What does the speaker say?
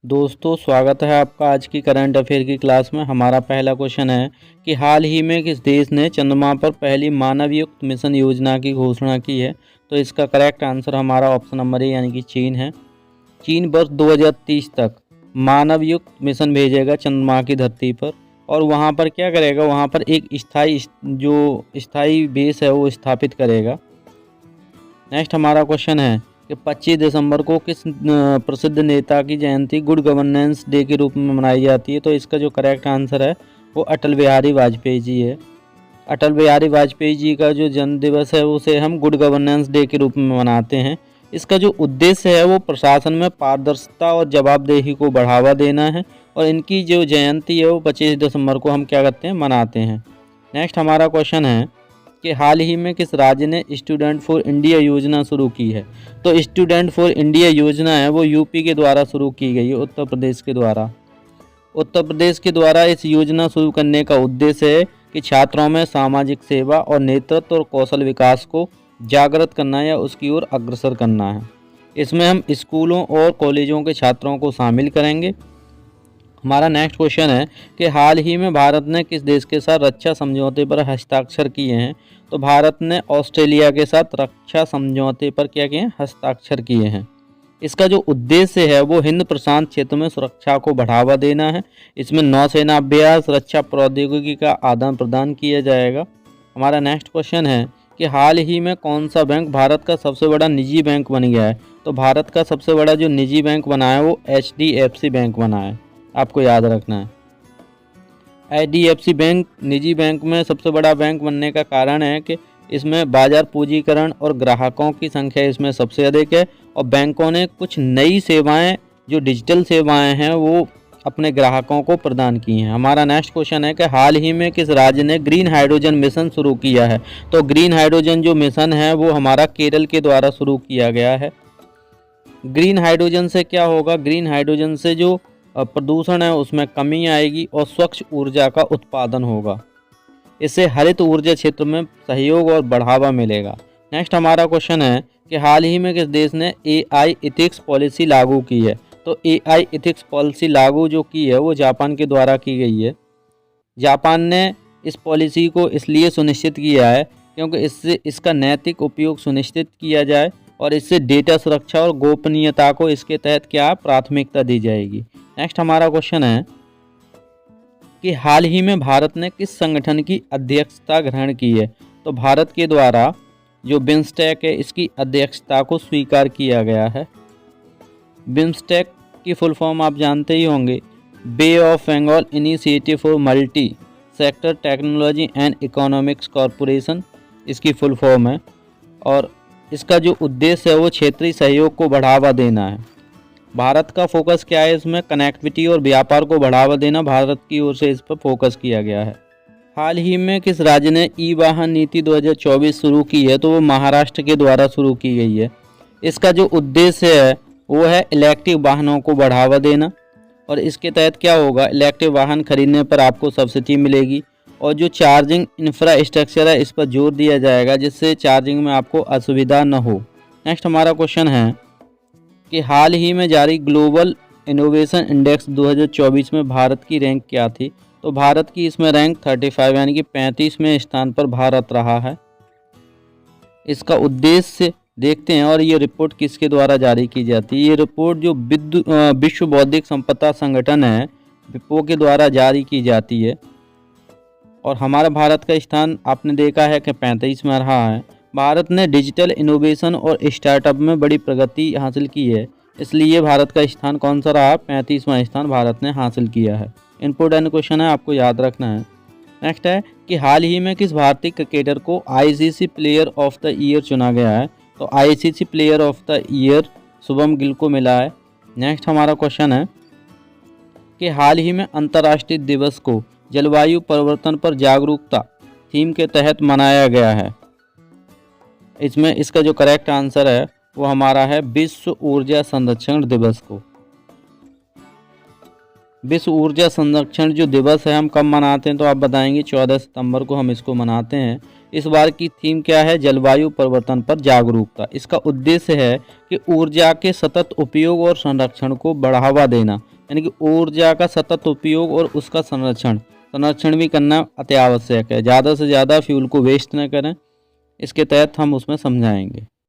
दोस्तों स्वागत है आपका आज की करंट अफेयर की क्लास में। हमारा पहला क्वेश्चन है कि हाल ही में किस देश ने चंद्रमा पर पहली मानवयुक्त मिशन योजना की घोषणा की है। तो इसका करेक्ट आंसर हमारा ऑप्शन नंबर ए यानी कि चीन है। चीन वर्ष 2030 तक मानवयुक्त मिशन भेजेगा चंद्रमा की धरती पर और वहाँ पर क्या करेगा, वहाँ पर एक स्थायी बेस है वो स्थापित करेगा। नेक्स्ट हमारा क्वेश्चन है कि 25 दिसंबर को किस प्रसिद्ध नेता की जयंती गुड गवर्नेंस डे के रूप में मनाई जाती है। तो इसका जो करेक्ट आंसर है वो अटल बिहारी वाजपेयी जी है। अटल बिहारी वाजपेयी जी का जो जन्म दिवस है उसे हम गुड गवर्नेंस डे के रूप में मनाते हैं। इसका जो उद्देश्य है वो प्रशासन में पारदर्शिता और जवाबदेही को बढ़ावा देना है और इनकी जो जयंती है वो 25 दिसंबर को हम क्या करते हैं, मनाते हैं। नेक्स्ट हमारा क्वेश्चन है कि हाल ही में किस राज्य ने स्टूडेंट फॉर इंडिया योजना शुरू की है। तो स्टूडेंट फॉर इंडिया योजना है वो यूपी के द्वारा शुरू की गई है, उत्तर प्रदेश के द्वारा। उत्तर प्रदेश के द्वारा इस योजना शुरू करने का उद्देश्य है कि छात्रों में सामाजिक सेवा और नेतृत्व और कौशल विकास को जागृत करना या उसकी ओर अग्रसर करना है। इसमें हम स्कूलों और कॉलेजों के छात्रों को शामिल करेंगे। हमारा नेक्स्ट क्वेश्चन है कि हाल ही में भारत ने किस देश के साथ रक्षा समझौते पर हस्ताक्षर किए हैं। तो भारत ने ऑस्ट्रेलिया के साथ रक्षा समझौते पर क्या किए हैं, हस्ताक्षर किए हैं। इसका जो उद्देश्य है वो हिंद प्रशांत क्षेत्र में सुरक्षा को बढ़ावा देना है। इसमें नौसेना अभ्यास, रक्षा प्रौद्योगिकी का आदान प्रदान किया जाएगा। हमारा नेक्स्ट क्वेश्चन है कि हाल ही में कौन सा बैंक भारत का सबसे बड़ा निजी बैंक बन गया है। तो भारत का सबसे बड़ा जो निजी बैंक बना है वो HDFC बैंक बना है, आपको याद रखना है। HDFC बैंक निजी बैंक में सबसे बड़ा बैंक बनने का कारण है कि इसमें बाजार पूंजीकरण और ग्राहकों की संख्या इसमें सबसे अधिक है और बैंकों ने कुछ नई सेवाएं जो डिजिटल सेवाएं हैं वो अपने ग्राहकों को प्रदान की हैं। हमारा नेक्स्ट क्वेश्चन है कि हाल ही में किस राज्य ने ग्रीन हाइड्रोजन मिशन शुरू किया है। तो ग्रीन हाइड्रोजन जो मिशन है वो हमारा केरल के द्वारा शुरू किया गया है। ग्रीन हाइड्रोजन से क्या होगा, ग्रीन हाइड्रोजन से जो प्रदूषण है उसमें कमी आएगी और स्वच्छ ऊर्जा का उत्पादन होगा। इससे हरित ऊर्जा क्षेत्र में सहयोग और बढ़ावा मिलेगा। नेक्स्ट हमारा क्वेश्चन है कि हाल ही में किस देश ने AI एथिक्स पॉलिसी लागू की है। तो AI एथिक्स पॉलिसी लागू जो की है वो जापान के द्वारा की गई है। जापान ने इस पॉलिसी को इसलिए सुनिश्चित किया है क्योंकि इससे इसका नैतिक उपयोग सुनिश्चित किया जाए और इससे डेटा सुरक्षा और गोपनीयता को इसके तहत क्या प्राथमिकता दी जाएगी। नेक्स्ट हमारा क्वेश्चन है कि हाल ही में भारत ने किस संगठन की अध्यक्षता ग्रहण की है। तो भारत के द्वारा जो बिम्स्टेक है इसकी अध्यक्षता को स्वीकार किया गया है। बिम्स्टेक की फुल फॉर्म आप जानते ही होंगे, Bay of Bengal initiative for multi sector technology and economics corporation इसकी फुल फॉर्म है और इसका जो उद्देश्य है वो क्षेत्रीय सहयोग को बढ़ावा देना है। भारत का फोकस क्या है, इसमें कनेक्टिविटी और व्यापार को बढ़ावा देना भारत की ओर से इस पर फोकस किया गया है। हाल ही में किस राज्य ने ई-वाहन नीति 2024 शुरू की है। तो वो महाराष्ट्र के द्वारा शुरू की गई है। इसका जो उद्देश्य है वो है इलेक्ट्रिक वाहनों को बढ़ावा देना और इसके तहत क्या होगा, इलेक्ट्रिक वाहन खरीदने पर आपको सब्सिडी मिलेगी और जो चार्जिंग इंफ्रास्ट्रक्चर है इस पर जोर दिया जाएगा जिससे चार्जिंग में आपको असुविधा न हो। नेक्स्ट हमारा क्वेश्चन है कि हाल ही में जारी ग्लोबल इनोवेशन इंडेक्स 2024 में भारत की रैंक क्या थी। तो भारत की इसमें रैंक 35 यानी कि 35वें स्थान पर भारत रहा है। इसका उद्देश्य देखते हैं और ये रिपोर्ट किसके द्वारा जारी की जाती है। ये रिपोर्ट जो विश्व बौद्धिक संपदा संगठन है विपो के द्वारा जारी की जाती है और हमारा भारत का स्थान आपने देखा है कि 35 में रहा है। भारत ने डिजिटल इनोवेशन और स्टार्टअप में बड़ी प्रगति हासिल की है, इसलिए भारत का स्थान कौन सा रहा, 35वां स्थान भारत ने हासिल किया है। इंपोर्टेंट क्वेश्चन है, आपको याद रखना है। नेक्स्ट है कि हाल ही में किस भारतीय क्रिकेटर को ICC player of the year चुना गया है। तो ICC player of the year Shubham Gill को मिला है। नेक्स्ट हमारा क्वेश्चन है कि हाल ही में अंतर्राष्ट्रीय दिवस को जलवायु परिवर्तन पर जागरूकता थीम के तहत मनाया गया है। इसमें इसका जो करेक्ट आंसर है वो हमारा है विश्व ऊर्जा संरक्षण दिवस को। विश्व ऊर्जा संरक्षण जो दिवस है हम कब मनाते हैं, तो आप बताएंगे 14 सितंबर को हम इसको मनाते हैं। इस बार की थीम क्या है, जलवायु परिवर्तन पर जागरूकता। इसका उद्देश्य है कि ऊर्जा के सतत उपयोग और संरक्षण को बढ़ावा देना यानी कि ऊर्जा का सतत उपयोग और उसका संरक्षण भी करना अति आवश्यक है। ज़्यादा से ज़्यादा फ्यूल को वेस्ट न करें, इसके तहत हम उसमें समझाएंगे।